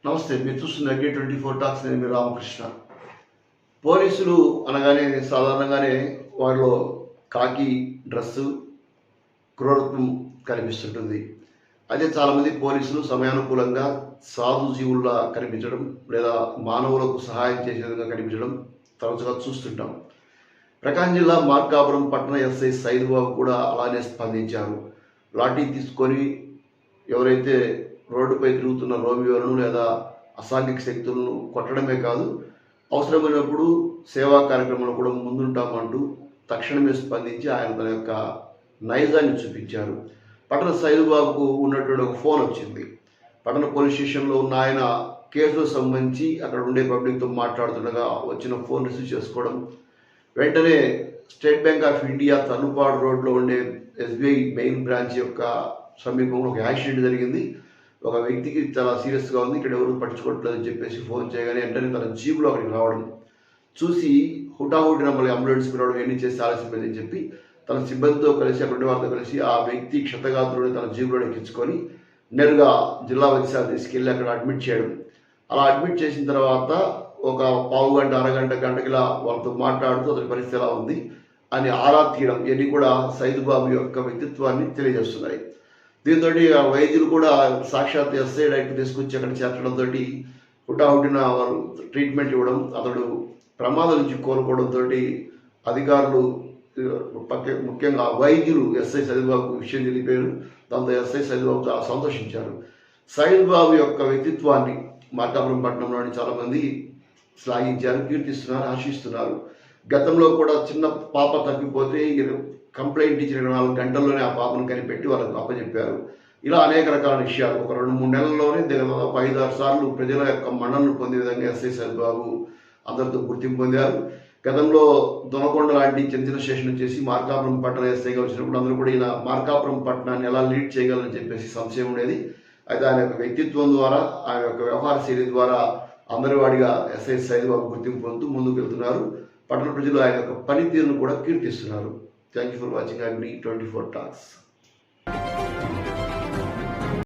నమస్తే, మీరు చూస్తున్న K24 టాక్స్. నేను మీ రామకృష్ణ. పోలీసులు అనగానే సాధారణంగానే వారిలో కాకి డ్రెస్సు, క్రూరత్వం కనిపిస్తుంటుంది. అదే చాలామంది పోలీసులు సమయానుకూలంగా సాధు జీవుల్లా కనిపించడం లేదా మానవులకు సహాయం చేసే విధంగా కనిపించడం తరచుగా చూస్తుంటాం. ప్రకాశం జిల్లా మార్కాపురం పట్టణ ఎస్ఐ సైదుబాబు కూడా అలానే స్పందించారు. లాఠీ తీసుకొని ఎవరైతే రోడ్డుపై తిరుగుతున్న రోమియోలను లేదా అసాంఘిక శక్తులను కొట్టడమే కాదు, అవసరమైనప్పుడు సేవా కార్యక్రమంలో కూడా ముందుంటామంటూ తక్షణమే స్పందించి ఆయన తన యొక్క నైజాన్ని చూపించారు. పట్టణ సైదుబాబుకు ఉన్నటువంటి ఒక ఫోన్ వచ్చింది. పట్టణ పోలీస్ స్టేషన్లో ఉన్న ఆయన కేసులకు సంబంధించి అక్కడ ఉండే పబ్లిక్తో మాట్లాడుతుండగా వచ్చిన ఫోన్ రిసీవ్ చేసుకోవడం, వెంటనే స్టేట్ బ్యాంక్ ఆఫ్ ఇండియా తన్నుపాడు రోడ్లో ఉండే SBI మెయిన్ బ్రాంచ్ యొక్క సమీపంలో ఒక యాక్సిడెంట్ జరిగింది, ఒక వ్యక్తికి చాలా సీరియస్గా ఉంది, ఇక్కడ ఎవరు పట్టించుకోవట్లేదని చెప్పేసి ఫోన్ చేయగానే వెంటనే తన జీపులో అక్కడికి రావడం చూసి హుటాహుటిన మళ్ళీ అంబులెన్స్ పిలవడం ఎన్ని చేసి ఆలస్యమైందని చెప్పి తన సిబ్బందితో కలిసి అక్కడ వారితో కలిసి ఆ వ్యక్తి క్షతగాత్రుడిని తన జీపులో ఎక్కించుకొని నేరుగా జిల్లా వైద్యశాల తీసుకెళ్ళి అక్కడ అడ్మిట్ చేయడం. అలా అడ్మిట్ చేసిన తర్వాత ఒక పావు గంట అరగంట గంటకిలా వాళ్ళతో మాట్లాడుతూ అతని పరిస్థితి ఎలా ఉంది అని ఆరా తీయడం ఇవన్నీ కూడా సైదుబాబు యొక్క వ్యక్తిత్వాన్ని తెలియజేస్తున్నాయి. దీంతో వైద్యులు కూడా సాక్షాత్ ఎస్ఐ డైరెక్ట్ తీసుకొచ్చి అక్కడ చేర్చడంతో హుటాహుటిన వారు ట్రీట్మెంట్ ఇవ్వడం, అతడు ప్రమాదం నుంచి కోలుకోవడంతో అధికారులు ముఖ్యంగా వైద్యులు ఎస్ఐ సైదుబాబు విషయం తెలిపారు. దాంతో ఎస్ఐ సైదుబాబు చాలా సంతోషించారు. సైదుబాబు యొక్క వ్యక్తిత్వాన్ని మార్కాపురం పట్టణంలోని చాలామంది శ్లాఘించారు, కీర్తిస్తున్నారు, ఆశిస్తున్నారు. గతంలో కూడా చిన్న పాప తప్పిపోతే కంప్లైంట్ ఇచ్చిన 24 గంటల్లోనే ఆ పాపను కనిపెట్టి వాళ్ళకు అప్పచెప్పారు. ఇలా అనేక రకాల విషయాలు ఒక 2-3 నెలల్లోనే దాదాపు 5-6 సార్లు ప్రజల యొక్క మన్ననలు పొందే విధంగా ఎస్ఐ సైదుబాబు అందరితో గుర్తింపు పొందారు. గతంలో దొనకొండ లాంటి చిన్న చిన్న స్టేషన్ వచ్చేసి మార్కాపురం పట్టణ ఎస్ఐగా వచ్చినప్పుడు అందరూ కూడా ఇలా మార్కాపురం పట్టణాన్ని ఎలా లీడ్ చేయగలరని చెప్పేసి సంశయం ఉండేది. అయితే ఆయన యొక్క వ్యక్తిత్వం ద్వారా, ఆయన యొక్క వ్యవహార శైలి ద్వారా అందరి వాడిగా ఎస్ఐ సైదుబాబు గుర్తింపు పొందుతూ ముందుకు వెళ్తున్నారు. పట్టణ ప్రజలు ఆయన యొక్క పనితీరును కూడా కీర్తిస్తున్నారు. Thank you for watching Agni 24 Talks.